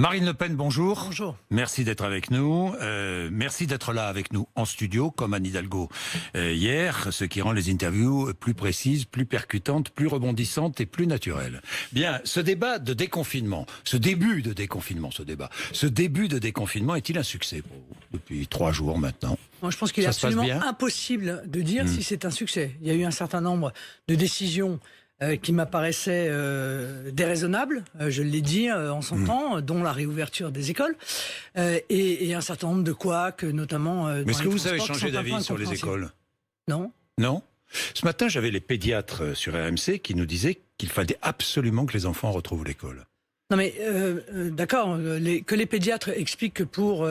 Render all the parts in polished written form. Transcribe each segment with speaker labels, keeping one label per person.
Speaker 1: Marine Le Pen, bonjour.
Speaker 2: Bonjour.
Speaker 1: Merci d'être avec nous. Merci d'être là avec nous en studio, comme Anne Hidalgo hier, ce qui rend les interviews plus précises, plus percutantes, plus rebondissantes et plus naturelles. Bien, ce débat de déconfinement, ce début de déconfinement est-il un succès pour vous depuis 3 jours maintenant?
Speaker 2: Moi, je pense qu'il est absolument impossible de dire si c'est un succès. Il y a eu un certain nombre de décisions qui m'apparaissaient déraisonnables, je l'ai dit en son temps, dont la réouverture des écoles, et un certain nombre de couacs, notamment
Speaker 1: Mais est-ce que vous avez changé d'avis sur les écoles?
Speaker 2: Non.
Speaker 1: Non. Ce matin, j'avais les pédiatres sur RMC qui nous disaient qu'il fallait absolument que les enfants retrouvent l'école.
Speaker 2: Non mais, d'accord, que les pédiatres expliquent que pour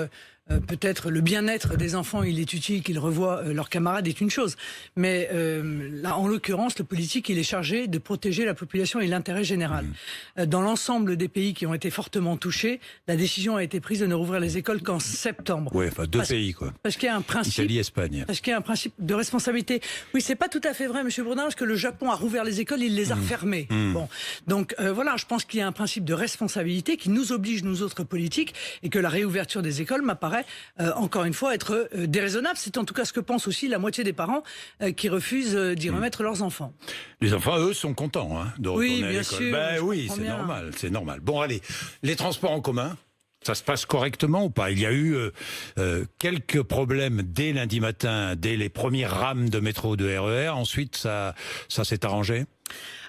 Speaker 2: peut-être le bien-être des enfants, il est utile qu'ils revoient leurs camarades est une chose. Mais là, en l'occurrence, le politique, il est chargé de protéger la population et l'intérêt général. Dans l'ensemble des pays qui ont été fortement touchés, la décision a été prise de ne rouvrir les écoles qu'en septembre.
Speaker 1: Oui, enfin deux pays, quoi.
Speaker 2: Parce qu'il y a un principe...
Speaker 1: Italie, Espagne.
Speaker 2: Parce qu'il y a un principe de responsabilité. Oui, c'est pas tout à fait vrai, Monsieur Bourdin, parce que le Japon a rouvert les écoles, il les a refermées. Bon, donc voilà, je pense qu'il y a un principe de responsabilité qui nous oblige, nous autres politiques, et que la réouverture des écoles m'apparaît encore une fois être déraisonnable. C'est en tout cas ce que pense aussi la moitié des parents qui refusent d'y remettre leurs enfants.
Speaker 1: Les enfants, eux, sont contents de retourner à l'école.
Speaker 2: Sûr,
Speaker 1: ben oui, c'est normal. Bon, allez, les transports en commun, ça se passe correctement ou pas? Il y a eu quelques problèmes dès lundi matin, dès les premières rames de métro, de RER. Ensuite, ça s'est arrangé?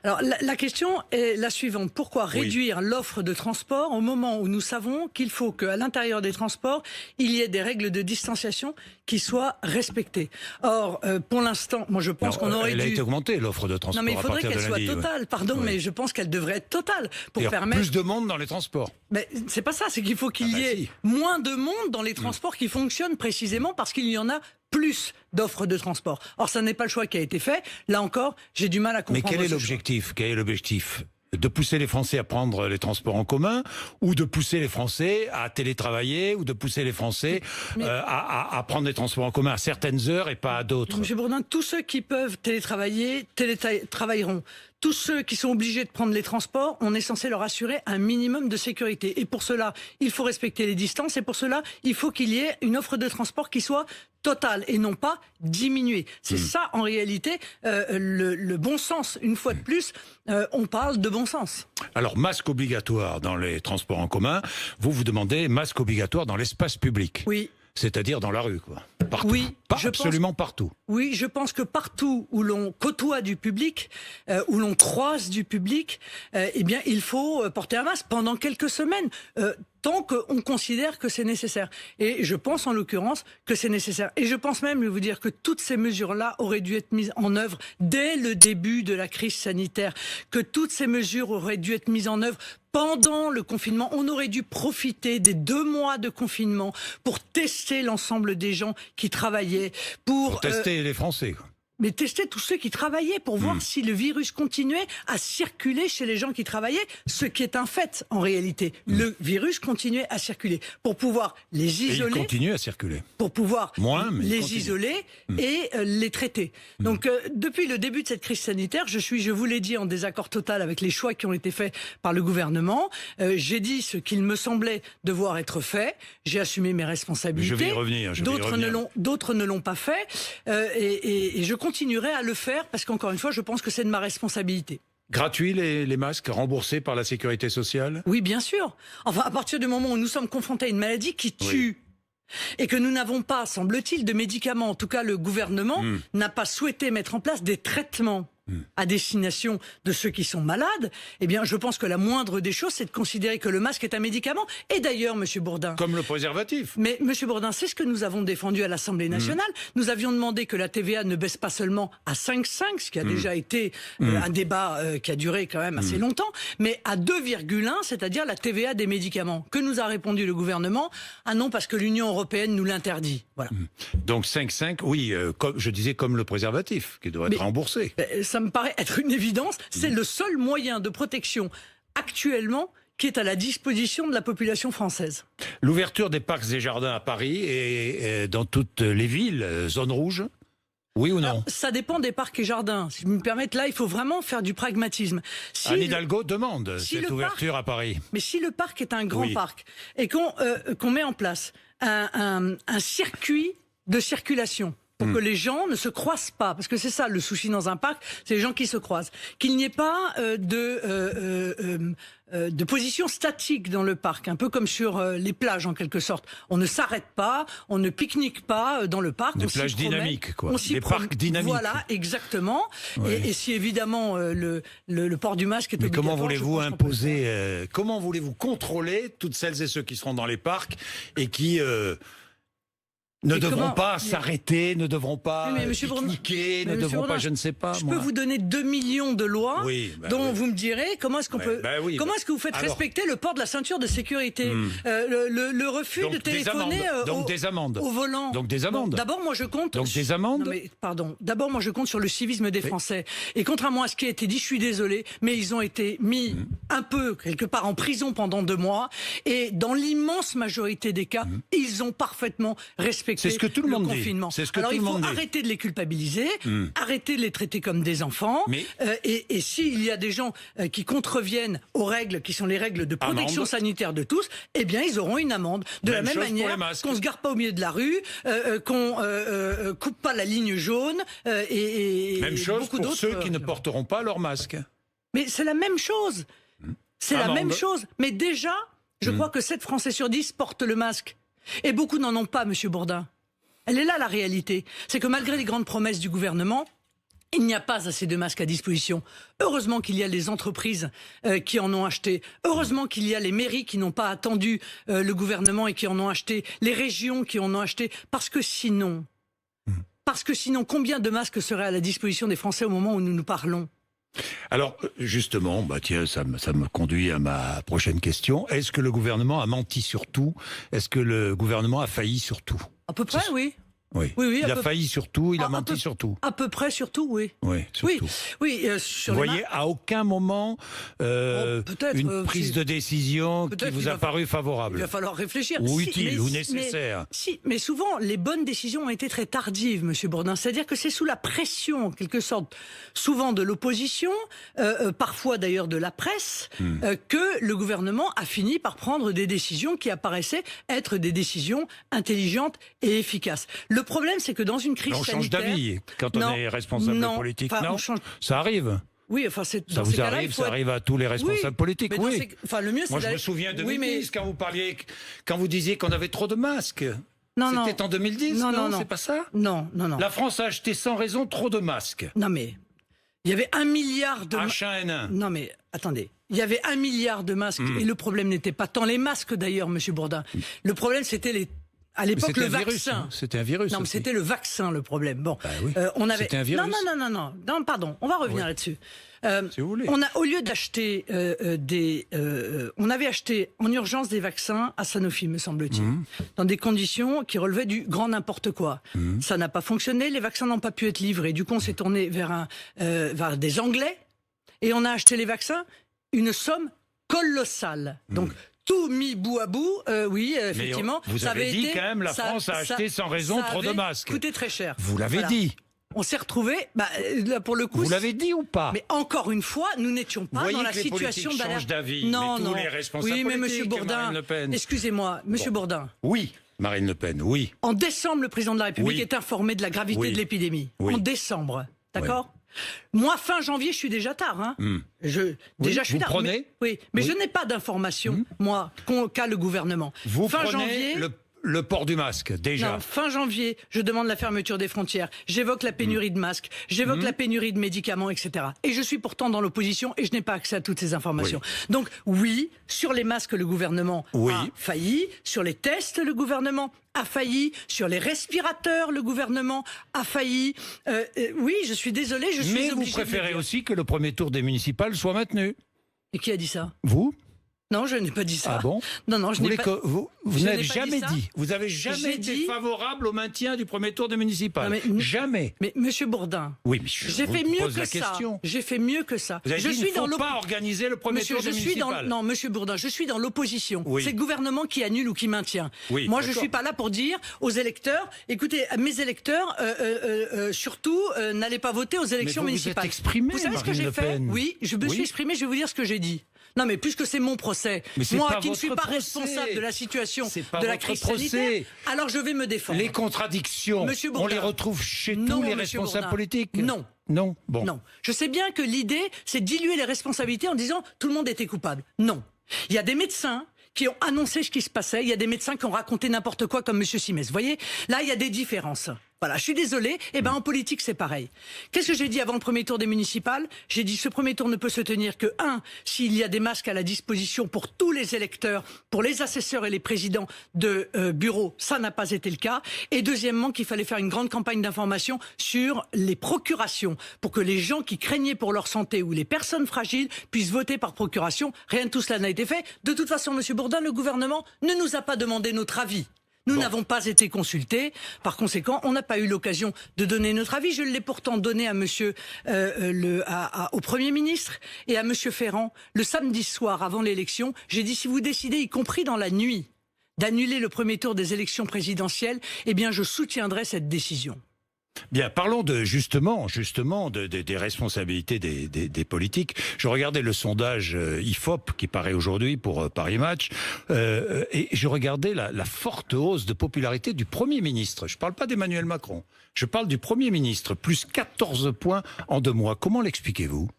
Speaker 2: Alors la question est la suivante. Pourquoi réduire l'offre de transport au moment où nous savons qu'il faut qu'à l'intérieur des transports, il y ait des règles de distanciation qui soient respectées? Or, pour l'instant, moi je pense qu'on aurait dû...
Speaker 1: Elle a été augmentée, l'offre de transport.
Speaker 2: Non mais il faudrait qu'elle soit totale, pardon, mais je pense qu'elle devrait être totale pour permettre...
Speaker 1: Plus de monde dans les transports.
Speaker 2: Mais c'est pas ça, c'est qu'il faut qu'il y ait moins de monde dans les transports qui fonctionnent précisément parce qu'il y en a plus d'offres de transport. Or, ça n'est pas le choix qui a été fait. Là encore, j'ai du mal à comprendre.
Speaker 1: Mais quel est l'objectif? Quel est l'objectif? De pousser les Français à prendre les transports en commun, ou de pousser les Français à télétravailler, ou de pousser les Français à prendre les transports en commun à certaines heures et pas à d'autres?
Speaker 2: Monsieur Bourdin, tous ceux qui peuvent télétravailler, télétravailleront. Tous ceux qui sont obligés de prendre les transports, on est censé leur assurer un minimum de sécurité. Et pour cela, il faut respecter les distances. Et pour cela, il faut qu'il y ait une offre de transport qui soit totale et non pas diminuée. C'est ça, en réalité, le bon sens. Une fois de plus, on parle de bon sens.
Speaker 1: Alors, masque obligatoire dans les transports en commun. Vous demandez masque obligatoire dans l'espace public.
Speaker 2: Oui.
Speaker 1: C'est-à-dire dans la rue, quoi. Partout.
Speaker 2: Oui,
Speaker 1: absolument partout.
Speaker 2: Oui, je pense que partout où l'on côtoie du public, où l'on croise du public, eh bien, il faut porter un masque pendant quelques semaines. Tant qu'on considère que c'est nécessaire. Et je pense en l'occurrence que c'est nécessaire. Et je pense même, je vais vous dire, que toutes ces mesures-là auraient dû être mises en œuvre dès le début de la crise sanitaire. Que toutes ces mesures auraient dû être mises en œuvre pendant le confinement. On aurait dû profiter des 2 mois de confinement pour tester l'ensemble des gens qui travaillaient. Pour
Speaker 1: tester les Français, quoi.
Speaker 2: Mais tester tous ceux qui travaillaient pour voir si le virus continuait à circuler chez les gens qui travaillaient, ce qui est un fait en réalité. Le virus continuait à circuler pour pouvoir les isoler.
Speaker 1: Et il continue à circuler.
Speaker 2: Pour pouvoir les isoler et les traiter. Donc depuis le début de cette crise sanitaire, je vous l'ai dit, en désaccord total avec les choix qui ont été faits par le gouvernement. J'ai dit ce qu'il me semblait devoir être fait. J'ai assumé mes responsabilités.
Speaker 1: Je vais y revenir.
Speaker 2: D'autres ne l'ont pas fait. Et je continuerai à le faire parce qu'encore une fois, je pense que c'est de ma responsabilité.
Speaker 1: Gratuits les masques, remboursés par la sécurité sociale?
Speaker 2: Oui, bien sûr. Enfin, à partir du moment où nous sommes confrontés à une maladie qui tue et que nous n'avons pas, semble-t-il, de médicaments, en tout cas le gouvernement n'a pas souhaité mettre en place des traitements à destination de ceux qui sont malades, eh bien, je pense que la moindre des choses, c'est de considérer que le masque est un médicament. Et d'ailleurs, Monsieur Bourdin...
Speaker 1: Comme le préservatif.
Speaker 2: Mais, Monsieur Bourdin, c'est ce que nous avons défendu à l'Assemblée nationale. Nous avions demandé que la TVA ne baisse pas seulement à 5,5, ce qui a déjà été un débat qui a duré quand même assez longtemps, mais à 2,1, c'est-à-dire la TVA des médicaments. Que nous a répondu le gouvernement? Ah non, parce que l'Union européenne nous l'interdit. Voilà.
Speaker 1: Donc 5,5, oui, comme je disais, comme le préservatif, qui doit être remboursé.
Speaker 2: Ça me paraît être une évidence. C'est le seul moyen de protection actuellement qui est à la disposition de la population française.
Speaker 1: L'ouverture des parcs et jardins à Paris et dans toutes les villes, zone rouge? Oui ou non?
Speaker 2: Alors, ça dépend des parcs et jardins. Si je me permette, là, il faut vraiment faire du pragmatisme. Si
Speaker 1: Anne Hidalgo demande
Speaker 2: si
Speaker 1: cette
Speaker 2: le
Speaker 1: ouverture à Paris.
Speaker 2: Mais si le parc est un grand
Speaker 1: Oui.
Speaker 2: parc et qu'on met en place un circuit de circulation pour que les gens ne se croisent pas, parce que c'est ça le souci dans un parc, c'est les gens qui se croisent, qu'il n'y ait pas de position statique dans le parc, un peu comme sur les plages en quelque sorte. On ne s'arrête pas, on ne pique-nique pas dans le parc.
Speaker 1: Des
Speaker 2: on s'y
Speaker 1: plages
Speaker 2: promène,
Speaker 1: dynamiques, quoi.
Speaker 2: on s'y
Speaker 1: Des parcs dynamiques.
Speaker 2: Voilà, exactement.
Speaker 1: Ouais.
Speaker 2: Et si évidemment le port du masque est
Speaker 1: Mais
Speaker 2: obligatoire,
Speaker 1: comment voulez-vous
Speaker 2: je pense qu'on peut le faire.
Speaker 1: imposer, comment voulez-vous contrôler toutes celles et ceux qui seront dans les parcs et qui ne
Speaker 2: Mais
Speaker 1: devront
Speaker 2: comment
Speaker 1: pas s'arrêter, ne devront pas
Speaker 2: Oui, mais monsieur Bourdin-
Speaker 1: pique-niquer,
Speaker 2: mais
Speaker 1: ne
Speaker 2: monsieur
Speaker 1: devront pas,
Speaker 2: Bourdin,
Speaker 1: je ne sais pas,
Speaker 2: Je
Speaker 1: moi.
Speaker 2: peux vous donner 2 millions de lois
Speaker 1: Oui, bah
Speaker 2: dont
Speaker 1: oui.
Speaker 2: vous me direz comment est-ce qu'on
Speaker 1: Ouais,
Speaker 2: peut
Speaker 1: bah oui,
Speaker 2: comment
Speaker 1: bah-
Speaker 2: est-ce que vous faites
Speaker 1: alors-
Speaker 2: respecter le port de la ceinture de sécurité, le refus
Speaker 1: Donc
Speaker 2: de
Speaker 1: des
Speaker 2: téléphoner
Speaker 1: amendes. Donc des amendes.
Speaker 2: au volant.
Speaker 1: Donc des amendes.
Speaker 2: Bon, d'abord moi je compte
Speaker 1: Donc des amendes.
Speaker 2: Non, mais pardon. D'abord moi je compte sur le civisme des Français. Et contrairement à ce qui a été dit, je suis désolé, mais ils ont été mis un peu quelque part en prison pendant 2 mois et dans l'immense majorité des cas, ils ont parfaitement respecté
Speaker 1: C'est ce que tout le monde dit.
Speaker 2: confinement.
Speaker 1: C'est ce que
Speaker 2: Alors
Speaker 1: tout
Speaker 2: il
Speaker 1: le
Speaker 2: faut
Speaker 1: monde dit.
Speaker 2: arrêter de les culpabiliser, arrêter de les traiter comme des enfants.
Speaker 1: Mais-
Speaker 2: Et s'il y a des gens qui contreviennent aux règles qui sont les règles de protection
Speaker 1: Amende.
Speaker 2: sanitaire de tous, eh bien ils auront une amende. De
Speaker 1: Même
Speaker 2: la même
Speaker 1: chose pour les
Speaker 2: manière
Speaker 1: masques.
Speaker 2: qu'on se gare pas au milieu de la rue, qu'on coupe pas la ligne jaune et
Speaker 1: Même chose
Speaker 2: beaucoup
Speaker 1: pour
Speaker 2: d'autres.
Speaker 1: ceux qui ne porteront pas leur masque.
Speaker 2: Mais c'est la même chose. C'est la
Speaker 1: Amende.
Speaker 2: même chose. Mais déjà, je crois que 7 Français sur 10 portent le masque. Et beaucoup n'en ont pas, Monsieur Bourdin. Elle est là, la réalité. C'est que malgré les grandes promesses du gouvernement, il n'y a pas assez de masques à disposition. Heureusement qu'il y a les entreprises qui en ont acheté. Heureusement qu'il y a les mairies qui n'ont pas attendu le gouvernement et qui en ont acheté. Les régions qui en ont acheté. Parce que sinon, combien de masques seraient à la disposition des Français au moment où nous nous parlons ?
Speaker 1: Alors, justement, bah tiens, ça me conduit à ma prochaine question. Est-ce que le gouvernement a menti sur tout? Est-ce que le gouvernement a failli sur tout?
Speaker 2: À peu près, oui.
Speaker 1: Oui.
Speaker 2: Oui,
Speaker 1: Il
Speaker 2: à
Speaker 1: a
Speaker 2: peu-
Speaker 1: failli sur tout, il a
Speaker 2: à
Speaker 1: menti
Speaker 2: peu-
Speaker 1: sur tout.
Speaker 2: À peu près, surtout, oui.
Speaker 1: Oui, sur
Speaker 2: Oui,
Speaker 1: tout.
Speaker 2: oui. Sur
Speaker 1: Vous
Speaker 2: les
Speaker 1: voyez, à aucun moment,
Speaker 2: peut-être,
Speaker 1: une prise
Speaker 2: si-
Speaker 1: de décision qui
Speaker 2: peut-être
Speaker 1: vous
Speaker 2: il
Speaker 1: a
Speaker 2: va-
Speaker 1: paru
Speaker 2: Il
Speaker 1: favorable.
Speaker 2: va falloir réfléchir.
Speaker 1: Ou
Speaker 2: Si,
Speaker 1: utile,
Speaker 2: mais-
Speaker 1: ou nécessaire.
Speaker 2: Mais souvent, les bonnes décisions ont été très tardives, Monsieur Bourdin. C'est-à-dire que c'est sous la pression, en quelque sorte, souvent de l'opposition, parfois d'ailleurs de la presse, que le gouvernement a fini par prendre des décisions qui apparaissaient être des décisions intelligentes et efficaces. Le problème, c'est que dans une crise
Speaker 1: On change
Speaker 2: sanitaire...
Speaker 1: d'avis quand on
Speaker 2: Non,
Speaker 1: est responsable
Speaker 2: non,
Speaker 1: politique,
Speaker 2: enfin,
Speaker 1: non?
Speaker 2: on change-
Speaker 1: Ça arrive.
Speaker 2: Oui, enfin, c'est
Speaker 1: Ça
Speaker 2: dans ces
Speaker 1: vous
Speaker 2: cas-là,
Speaker 1: arrive,
Speaker 2: il faut
Speaker 1: ça
Speaker 2: être-
Speaker 1: arrive à tous les responsables
Speaker 2: Oui,
Speaker 1: politiques,
Speaker 2: mais dans
Speaker 1: oui.
Speaker 2: ces- enfin, le mieux, c'est
Speaker 1: Moi, je
Speaker 2: d'aller-
Speaker 1: me souviens de
Speaker 2: Oui,
Speaker 1: 2010, quand vous disiez qu'on avait trop de masques.
Speaker 2: Non, non.
Speaker 1: C'était en 2010, non,
Speaker 2: non.
Speaker 1: c'est pas ça?
Speaker 2: Non, non, non.
Speaker 1: La France a acheté sans raison trop de masques.
Speaker 2: Non, mais il y avait 1 milliard de...
Speaker 1: H1N1.
Speaker 2: Non, mais attendez. Il y avait 1 milliard de masques et le problème n'était pas tant les masques d'ailleurs, Monsieur Bourdin. Le problème, c'était à l'époque
Speaker 1: C'était
Speaker 2: le
Speaker 1: un virus,
Speaker 2: vaccin.
Speaker 1: hein. C'était un virus.
Speaker 2: Non, mais
Speaker 1: aussi.
Speaker 2: c'était le vaccin le problème. Bon,
Speaker 1: Bah oui.
Speaker 2: on avait.
Speaker 1: C'était un virus.
Speaker 2: Non, pardon. On va revenir
Speaker 1: Oui.
Speaker 2: là-dessus.
Speaker 1: Si vous voulez.
Speaker 2: On a, au lieu d'acheter on avait acheté en urgence des vaccins à Sanofi, me semble-t-il, dans des conditions qui relevaient du grand n'importe quoi. Ça n'a pas fonctionné. Les vaccins n'ont pas pu être livrés. Du coup, on s'est tourné vers des Anglais et on a acheté les vaccins une somme colossale. Donc tout mis bout à bout, oui, effectivement.
Speaker 1: vous
Speaker 2: ça
Speaker 1: avez
Speaker 2: avait
Speaker 1: dit
Speaker 2: été,
Speaker 1: quand même, la France a acheté sans raison
Speaker 2: ça
Speaker 1: trop de
Speaker 2: avait
Speaker 1: masques.
Speaker 2: Coûté très cher.
Speaker 1: Vous l'avez
Speaker 2: Voilà.
Speaker 1: dit.
Speaker 2: On s'est retrouvés, là pour le coup.
Speaker 1: Vous l'avez dit ou pas?
Speaker 2: Mais encore une fois, nous n'étions pas
Speaker 1: voyez
Speaker 2: dans la
Speaker 1: que les
Speaker 2: situation
Speaker 1: politiques
Speaker 2: d'alerte.
Speaker 1: changent d'avis,
Speaker 2: Non,
Speaker 1: mais tous
Speaker 2: non.
Speaker 1: les responsables
Speaker 2: oui, mais
Speaker 1: politiques,
Speaker 2: Monsieur Bourdin,
Speaker 1: Marine Le Pen.
Speaker 2: excusez-moi, Monsieur Bourdin.
Speaker 1: Oui, Marine Le Pen, oui.
Speaker 2: En décembre, le président de la République
Speaker 1: Oui.
Speaker 2: est informé de la gravité
Speaker 1: Oui.
Speaker 2: de l'épidémie.
Speaker 1: Oui.
Speaker 2: En décembre, d'accord. Moi, fin janvier, je suis déjà tard. Hein. Déjà, je suis
Speaker 1: vous
Speaker 2: tard.
Speaker 1: prenez
Speaker 2: Mais je n'ai pas d'informations, moi, qu'a le gouvernement.
Speaker 1: Vous
Speaker 2: fin
Speaker 1: prenez
Speaker 2: janvier.
Speaker 1: le port du masque, déjà.
Speaker 2: Non, fin janvier, je demande la fermeture des frontières. J'évoque la pénurie de masques. J'évoque la pénurie de médicaments, etc. Et je suis pourtant dans l'opposition et je n'ai pas accès à toutes ces informations. Donc oui, sur les masques, le gouvernement a failli. Sur les tests, le gouvernement a failli. Sur les respirateurs, le gouvernement a failli. Oui, je suis désolé, je suis
Speaker 1: Mais vous
Speaker 2: obligée de le
Speaker 1: préférez
Speaker 2: dire.
Speaker 1: aussi que le premier tour des municipales soit maintenu.
Speaker 2: Et qui a dit ça?
Speaker 1: Vous?
Speaker 2: Non, je n'ai pas dit ça.
Speaker 1: Ah bon?
Speaker 2: Non, je n'ai pas...
Speaker 1: Vous
Speaker 2: je
Speaker 1: n'avez
Speaker 2: n'ai pas
Speaker 1: jamais
Speaker 2: dit ça.
Speaker 1: dit. Vous avez jamais
Speaker 2: J'ai
Speaker 1: été
Speaker 2: dit-
Speaker 1: favorable au maintien du premier tour des municipales.
Speaker 2: Non,
Speaker 1: Jamais.
Speaker 2: Mais Monsieur Bourdin,
Speaker 1: Oui, mais
Speaker 2: j'ai
Speaker 1: vous
Speaker 2: fait mieux
Speaker 1: pose
Speaker 2: que
Speaker 1: la
Speaker 2: ça.
Speaker 1: question.
Speaker 2: J'ai fait mieux que ça.
Speaker 1: Vous avez
Speaker 2: je
Speaker 1: dit,
Speaker 2: suis
Speaker 1: il ne faut
Speaker 2: dans
Speaker 1: pas organiser le premier
Speaker 2: Monsieur,
Speaker 1: tour des municipales.
Speaker 2: Non, Monsieur Bourdin, je suis dans l'opposition.
Speaker 1: Oui.
Speaker 2: C'est le gouvernement qui annule ou qui maintient.
Speaker 1: Oui,
Speaker 2: Moi, je
Speaker 1: d'accord.
Speaker 2: suis pas là pour dire aux électeurs, écoutez, mes électeurs, surtout, n'allez pas voter aux élections
Speaker 1: vous vous
Speaker 2: municipales.
Speaker 1: êtes exprimé,
Speaker 2: Vous savez ce que
Speaker 1: Marine
Speaker 2: j'ai
Speaker 1: Le
Speaker 2: fait?
Speaker 1: Pen.
Speaker 2: Oui, je me
Speaker 1: Oui.
Speaker 2: suis exprimé. Je vais vous dire ce que j'ai dit. Non, mais puisque c'est mon procès,
Speaker 1: Mais c'est
Speaker 2: moi
Speaker 1: pas
Speaker 2: qui ne suis
Speaker 1: votre
Speaker 2: pas
Speaker 1: procès.
Speaker 2: responsable de la situation
Speaker 1: C'est pas
Speaker 2: de la
Speaker 1: votre
Speaker 2: crise
Speaker 1: procès.
Speaker 2: sanitaire, alors je vais me défendre.
Speaker 1: Les contradictions,
Speaker 2: Monsieur
Speaker 1: on
Speaker 2: Bourdin.
Speaker 1: les retrouve chez
Speaker 2: Non,
Speaker 1: tous les
Speaker 2: Monsieur
Speaker 1: responsables
Speaker 2: Bourdin.
Speaker 1: politiques.
Speaker 2: Non.
Speaker 1: Non. Bon.
Speaker 2: Non. Je sais bien que l'idée, c'est de diluer les responsabilités en disant tout le monde était coupable. Non. Il y a des médecins qui ont annoncé ce qui se passait. Il y a des médecins qui ont raconté n'importe quoi comme Monsieur Simès. Vous voyez, là, il y a des différences. Voilà, je suis désolé. Eh ben, en politique, c'est pareil. Qu'est-ce que j'ai dit avant le premier tour des municipales? J'ai dit ce premier tour ne peut se tenir que s'il y a des masques à la disposition pour tous les électeurs, pour les assesseurs et les présidents de bureaux, ça n'a pas été le cas. Et deuxièmement, qu'il fallait faire une grande campagne d'information sur les procurations pour que les gens qui craignaient pour leur santé ou les personnes fragiles puissent voter par procuration. Rien de tout cela n'a été fait. De toute façon, Monsieur Bourdin, le gouvernement ne nous a pas demandé notre avis. Nous n'avons pas été consultés. Par conséquent, on n'a pas eu l'occasion de donner notre avis. Je l'ai pourtant donné à Monsieur, au Premier ministre et à Monsieur Ferrand le samedi soir avant l'élection. J'ai dit si vous décidez, y compris dans la nuit, d'annuler le premier tour des élections présidentielles, eh bien, je soutiendrai cette décision.
Speaker 1: Bien, parlons justement des responsabilités des politiques. Je regardais le sondage IFOP qui paraît aujourd'hui pour Paris Match, et je regardais la forte hausse de popularité du Premier ministre. Je ne parle pas d'Emmanuel Macron, je parle du Premier ministre, plus 14 points en 2 mois. Comment l'expliquez-vous ?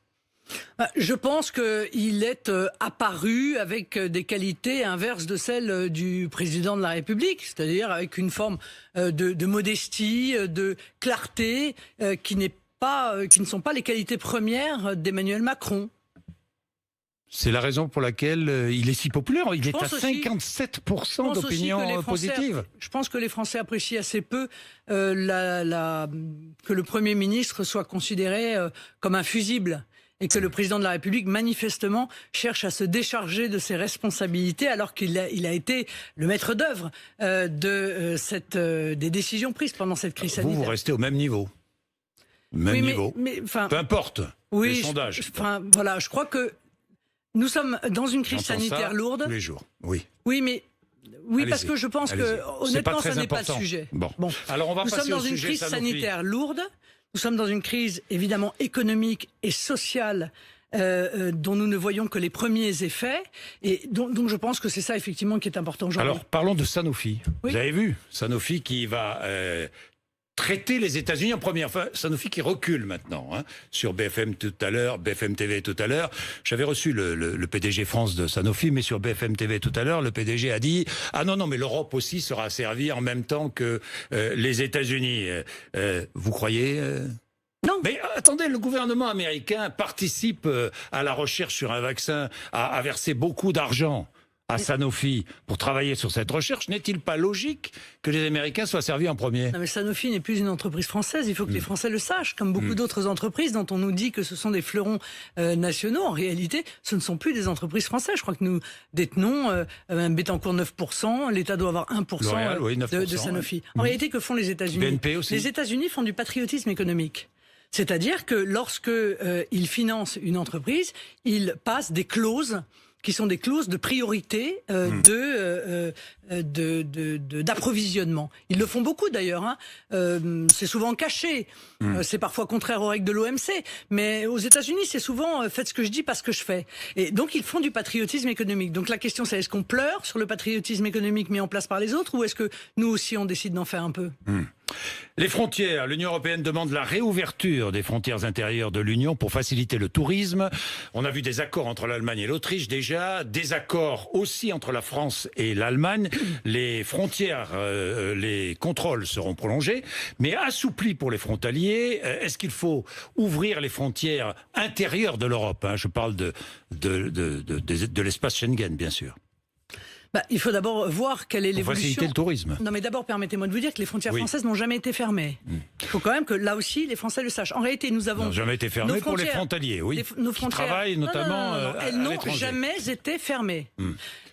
Speaker 2: Je pense qu'il est apparu avec des qualités inverses de celles du président de la République, c'est-à-dire avec une forme de modestie, de clarté, qui ne sont pas les qualités premières d'Emmanuel Macron.
Speaker 1: C'est la raison pour laquelle il est si populaire. Il est à 57% d'opinion positive.
Speaker 2: Je pense que les Français apprécient assez peu que le Premier ministre soit considéré comme un fusible. Et que le président de la République, manifestement, cherche à se décharger de ses responsabilités alors qu'il a été le maître d'œuvre des décisions prises pendant cette crise sanitaire.
Speaker 1: Vous restez au même niveau. Même niveau. Peu importe les sondages.
Speaker 2: Voilà, je crois que nous sommes dans une crise sanitaire lourde.
Speaker 1: Tous les jours, oui.
Speaker 2: Oui, parce que je pense que, honnêtement, ça n'est pas le sujet.
Speaker 1: Bon. Alors on va passer au sujet.
Speaker 2: Nous sommes dans une crise sanitaire lourde. Nous sommes dans une crise évidemment économique et sociale dont nous ne voyons que les premiers effets. Et donc je pense que c'est ça effectivement qui est important aujourd'hui.
Speaker 1: Alors parlons de Sanofi.
Speaker 2: Oui.
Speaker 1: Vous avez vu Sanofi qui va traiter les États-Unis en première. Enfin, Sanofi qui recule maintenant, sur BFM tout à l'heure, BFM TV tout à l'heure. J'avais reçu le PDG France de Sanofi, mais sur BFM TV tout à l'heure, le PDG a dit « Ah non, mais l'Europe aussi sera servie en même temps que les États-Unis. » Vous croyez
Speaker 2: Non.
Speaker 1: Mais attendez, le gouvernement américain participe à la recherche sur un vaccin, a versé beaucoup d'argent à Sanofi pour travailler sur cette recherche. N'est-il pas logique que les Américains soient servis en premier ?
Speaker 2: Non, mais Sanofi n'est plus une entreprise française. Il faut que les Français le sachent. Comme beaucoup d'autres entreprises dont on nous dit que ce sont des fleurons nationaux, en réalité, ce ne sont plus des entreprises françaises. Je crois que nous détenons Bettencourt 9%. L'État doit avoir 1%
Speaker 1: L'Oréal, oui, 9%,
Speaker 2: de Sanofi. En réalité, que font les États-Unis ?
Speaker 1: BNP aussi.
Speaker 2: Les États-Unis font du patriotisme économique. C'est-à-dire que lorsque ils financent une entreprise, ils passent des clauses qui sont des clauses de priorité d'approvisionnement. Ils le font beaucoup d'ailleurs. C'est souvent caché. C'est parfois contraire aux règles de l'OMC. Mais aux États-Unis, c'est souvent faites ce que je dis, pas ce que je fais. Et donc ils font du patriotisme économique. Donc la question c'est est-ce qu'on pleure sur le patriotisme économique mis en place par les autres ou est-ce que nous aussi on décide d'en faire un peu ?
Speaker 1: Les frontières. L'Union européenne demande la réouverture des frontières intérieures de l'Union pour faciliter le tourisme. On a vu des accords entre l'Allemagne et l'Autriche déjà, des accords aussi entre la France et l'Allemagne. Les frontières, les contrôles seront prolongés, mais assouplis pour les frontaliers. Est-ce qu'il faut ouvrir les frontières intérieures de l'Europe ? Je parle de l'espace Schengen, bien sûr.
Speaker 2: Il faut d'abord voir quelle est
Speaker 1: Pour
Speaker 2: l'évolution.
Speaker 1: faciliter le tourisme.
Speaker 2: Non, mais d'abord, permettez-moi de vous dire que les frontières françaises n'ont jamais été fermées. Il faut quand même que là aussi, les Français le sachent. En réalité, nous avons...
Speaker 1: N'ont jamais été fermées pour les frontaliers, oui.
Speaker 2: Nos
Speaker 1: qui
Speaker 2: frontières...
Speaker 1: travaillent notamment
Speaker 2: elles
Speaker 1: à
Speaker 2: n'ont
Speaker 1: l'étranger.
Speaker 2: jamais été fermées.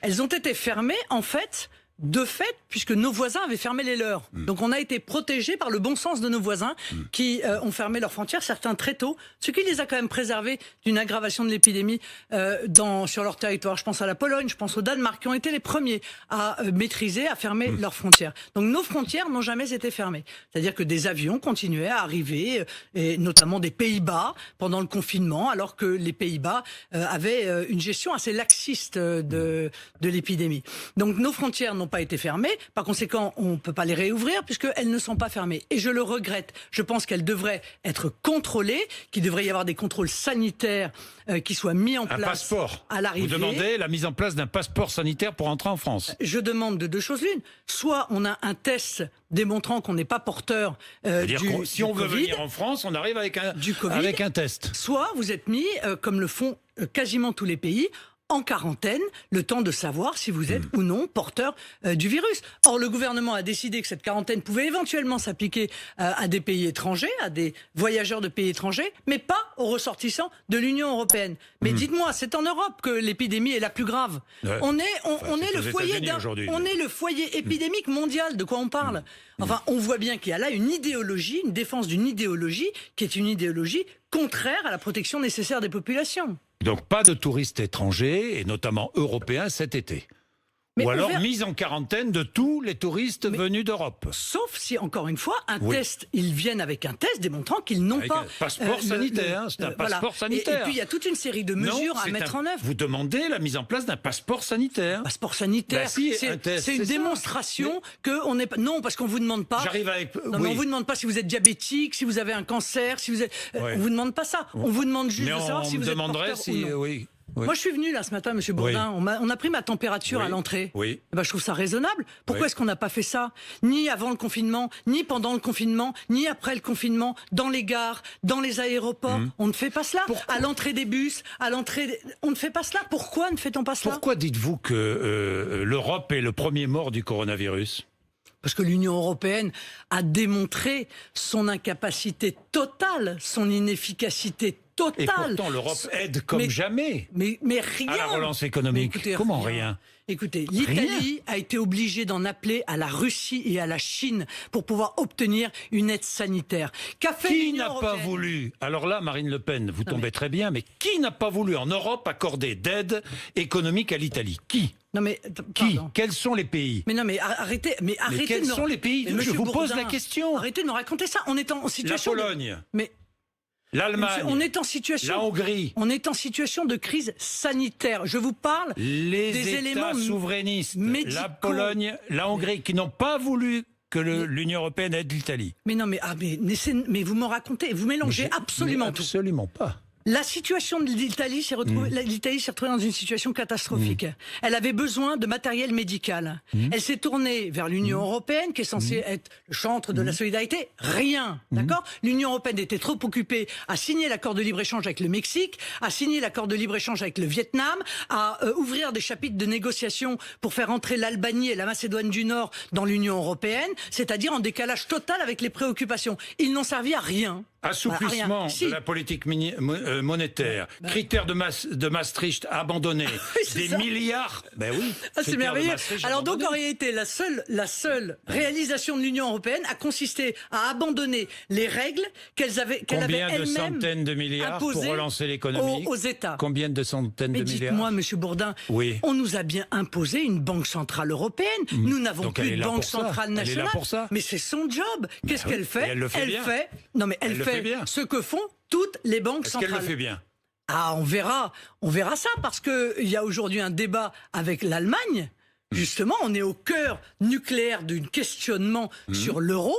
Speaker 2: Elles ont été fermées, en fait... De fait, puisque nos voisins avaient fermé les leurs. Donc on a été protégés par le bon sens de nos voisins qui ont fermé leurs frontières, certains très tôt, ce qui les a quand même préservés d'une aggravation de l'épidémie sur leur territoire. Je pense à la Pologne, je pense au Danemark, qui ont été les premiers à maîtriser, à fermer leurs frontières. Donc nos frontières n'ont jamais été fermées. C'est-à-dire que des avions continuaient à arriver, et notamment des Pays-Bas, pendant le confinement, alors que les Pays-Bas avaient une gestion assez laxiste de l'épidémie. Donc nos frontières n'ont pas été fermées. Par conséquent, on ne peut pas les réouvrir puisqu'elles ne sont pas fermées. Et je le regrette. Je pense qu'elles devraient être contrôlées, qu'il devrait y avoir des contrôles sanitaires qui soient mis en place.
Speaker 1: Un passeport.
Speaker 2: À l'arrivée.
Speaker 1: Vous demandez la mise en place d'un passeport sanitaire pour entrer en France.
Speaker 2: Je demande de deux choses l'une. Soit on a un test démontrant qu'on n'est pas porteur
Speaker 1: si on veut venir en France, on arrive avec un test.
Speaker 2: Soit vous êtes mis, comme le font quasiment tous les pays, en quarantaine, le temps de savoir si vous êtes ou non porteur du virus. Or, le gouvernement a décidé que cette quarantaine pouvait éventuellement s'appliquer à des pays étrangers, à des voyageurs de pays étrangers, mais pas aux ressortissants de l'Union européenne. Mais dites-moi, c'est en Europe que l'épidémie est la plus grave. Ouais. On est le foyer épidémique mondial. De quoi on parle? Enfin, on voit bien qu'il y a là une idéologie, une défense d'une idéologie qui est une idéologie contraire à la protection nécessaire des populations.
Speaker 1: Donc pas de touristes étrangers, et notamment européens, cet été. Ou alors mise en quarantaine de tous les touristes venus d'Europe.
Speaker 2: Sauf si, encore une fois, ils viennent avec un test démontrant qu'ils n'ont pas...
Speaker 1: Un passeport sanitaire, c'est un passeport sanitaire.
Speaker 2: Et puis il y a toute une série de mesures à mettre en œuvre.
Speaker 1: Vous demandez la mise en place d'un passeport sanitaire.
Speaker 2: Passeport sanitaire, c'est une démonstration qu'on n'est pas... Non, parce qu'on vous demande pas... Non, mais on vous demande pas si vous êtes diabétique, si vous avez un cancer, si vous êtes... on vous demande pas ça. On vous demande juste de savoir si vous êtes porteur ou non.
Speaker 1: Oui.
Speaker 2: Moi, je suis venu là ce matin, Monsieur Bourdin. On a pris ma température à l'entrée.
Speaker 1: Oui.
Speaker 2: Je trouve ça raisonnable. Pourquoi est-ce qu'on n'a pas fait ça? Ni avant le confinement, ni pendant le confinement, ni après le confinement, dans les gares, dans les aéroports. On ne fait pas cela. À l'entrée des bus, on ne fait pas cela. Pourquoi ne fait-on pas cela?
Speaker 1: Pourquoi dites-vous que l'Europe est le premier mort du coronavirus?
Speaker 2: Parce que l'Union européenne a démontré son incapacité totale, son inefficacité totale.
Speaker 1: Et pourtant, l'Europe aide comme jamais
Speaker 2: mais rien.
Speaker 1: À la relance économique. Écoutez, comment rien?
Speaker 2: Écoutez, l'Italie a été obligée d'en appeler à la Russie et à la Chine pour pouvoir obtenir une aide sanitaire. Qu'a fait l'Union européenne?
Speaker 1: Qui n'a pas voulu? Alors là, Marine Le Pen, vous tombez très bien, mais qui n'a pas voulu en Europe accorder d'aide économique à l'Italie? Qui?
Speaker 2: Non mais
Speaker 1: qui? Quels sont les pays?
Speaker 2: Mais non mais arrêtez
Speaker 1: quels sont les pays? Je vous pose la question.
Speaker 2: Arrêtez de me raconter ça. On est en situation.
Speaker 1: La Pologne.
Speaker 2: Mais
Speaker 1: l'Allemagne.
Speaker 2: On est en situation.
Speaker 1: La Hongrie.
Speaker 2: On est en situation de crise sanitaire. Je vous parle des éléments
Speaker 1: souverainistes.
Speaker 2: Médicaux.
Speaker 1: La Pologne, la Hongrie, qui n'ont pas voulu que l'Union européenne aide l'Italie.
Speaker 2: Mais non mais vous me racontez, vous mélangez absolument tout.
Speaker 1: Absolument pas.
Speaker 2: La situation de l'Italie s'est retrouvée dans une situation catastrophique. Elle avait besoin de matériel médical. Elle s'est tournée vers l'Union européenne, qui est censée être le chantre de la solidarité. Rien, d'accord? L'Union européenne était trop occupée à signer l'accord de libre-échange avec le Mexique, à signer l'accord de libre-échange avec le Vietnam, à ouvrir des chapitres de négociations pour faire entrer l'Albanie et la Macédoine du Nord dans l'Union européenne, c'est-à-dire en décalage total avec les préoccupations. Ils n'ont servi à rien.
Speaker 1: Assouplissement de la politique monétaire, critères de Maastricht abandonnés, des milliards. Ben oui.
Speaker 2: C'est merveilleux. Alors donc en réalité, la seule réalisation de l'Union européenne a consisté à abandonner les règles qu'elle avait
Speaker 1: elle-même. Combien de centaines de milliards pour relancer l'économie
Speaker 2: aux États?
Speaker 1: Combien de centaines de milliards?
Speaker 2: Dites-moi, Monsieur Bourdin, on nous a bien imposé une banque centrale européenne. Nous n'avons plus de banque centrale nationale. Mais c'est son job. Qu'est-ce qu'elle fait?
Speaker 1: Elle le fait bien.
Speaker 2: Elle fait ce que font toutes les banques centrales.
Speaker 1: Est-ce qu'elle le fait bien?
Speaker 2: Ah, on verra ça, parce que il y a aujourd'hui un débat avec l'Allemagne. Justement, on est au cœur nucléaire d'un questionnement sur l'euro.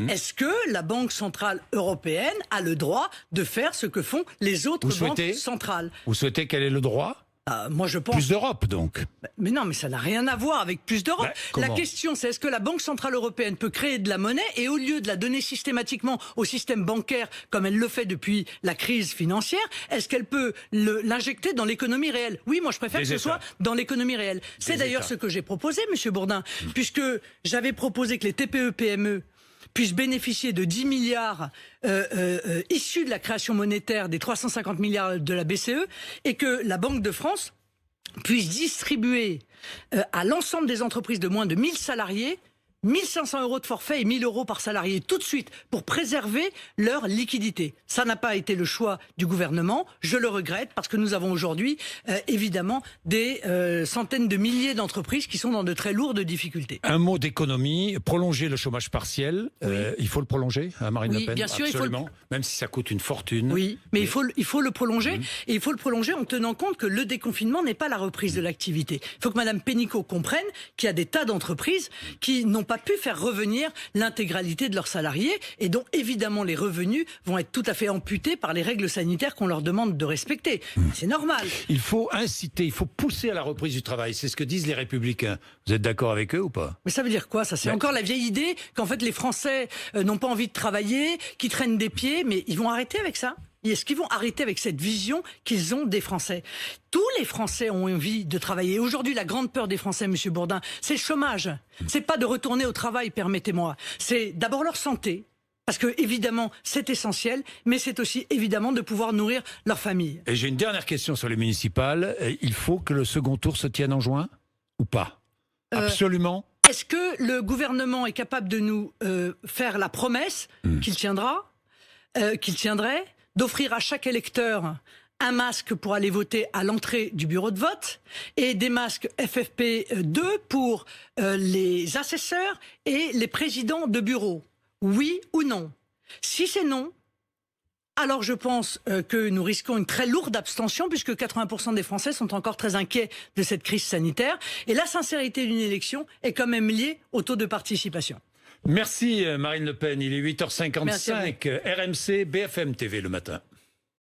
Speaker 2: Est-ce que la Banque centrale européenne a le droit de faire ce que font les autres banques centrales?
Speaker 1: Vous souhaitez qu'elle ait le droit?
Speaker 2: Moi, je pense...
Speaker 1: Plus d'Europe, donc.
Speaker 2: Mais non, mais ça n'a rien à voir avec plus d'Europe. La question, c'est est-ce que la Banque Centrale Européenne peut créer de la monnaie et au lieu de la donner systématiquement au système bancaire, comme elle le fait depuis la crise financière, est-ce qu'elle peut l'injecter dans l'économie réelle? Oui, moi je préfère que ce soit dans l'économie réelle. C'est d'ailleurs ce que j'ai proposé, Monsieur Bourdin, puisque j'avais proposé que les TPE-PME puissent bénéficier de 10 milliards issus de la création monétaire des 350 milliards de la BCE et que la Banque de France puisse distribuer à l'ensemble des entreprises de moins de 1000 salariés 1500 € de forfait et 1000 € par salarié tout de suite pour préserver leur liquidité. Ça n'a pas été le choix du gouvernement. Je le regrette parce que nous avons aujourd'hui évidemment des centaines de milliers d'entreprises qui sont dans de très lourdes difficultés.
Speaker 1: Un mot d'économie, prolonger le chômage partiel. Oui. Il faut le prolonger, Marine Le Pen.
Speaker 2: Bien sûr,
Speaker 1: absolument. Même si ça coûte une fortune.
Speaker 2: Oui, mais il faut le prolonger. Et il faut le prolonger en tenant compte que le déconfinement n'est pas la reprise de l'activité. Il faut que Mme Pénicaud comprenne qu'il y a des tas d'entreprises qui n'ont pas pu faire revenir l'intégralité de leurs salariés et dont évidemment les revenus vont être tout à fait amputés par les règles sanitaires qu'on leur demande de respecter. C'est normal.
Speaker 1: Il faut inciter, il faut pousser à la reprise du travail. C'est ce que disent les Républicains. Vous êtes d'accord avec eux ou pas?
Speaker 2: Mais ça veut dire quoi ça? C'est encore la vieille idée qu'en fait les Français n'ont pas envie de travailler, qui traînent des pieds, mais ils vont arrêter avec ça? Est-ce qu'ils vont arrêter avec cette vision qu'ils ont des Français? Tous les Français ont envie de travailler. Aujourd'hui, la grande peur des Français, Monsieur Bourdin, c'est le chômage. C'est pas de retourner au travail, permettez-moi. C'est d'abord leur santé. Parce que, évidemment, c'est essentiel, mais c'est aussi, évidemment, de pouvoir nourrir leur famille.
Speaker 1: Et j'ai une dernière question sur les municipales. Il faut que le second tour se tienne en juin ou pas? Absolument.
Speaker 2: Est-ce que le gouvernement est capable de nous faire la promesse qu'il tiendrait, d'offrir à chaque électeur un masque pour aller voter à l'entrée du bureau de vote et des masques FFP2 pour les assesseurs et les présidents de bureau? Oui ou non? Si c'est non, alors je pense que nous risquons une très lourde abstention puisque 80% des Français sont encore très inquiets de cette crise sanitaire. Et la sincérité d'une élection est quand même liée au taux de participation.
Speaker 1: Merci Marine Le Pen, il est 8h55, RMC, BFM TV le matin.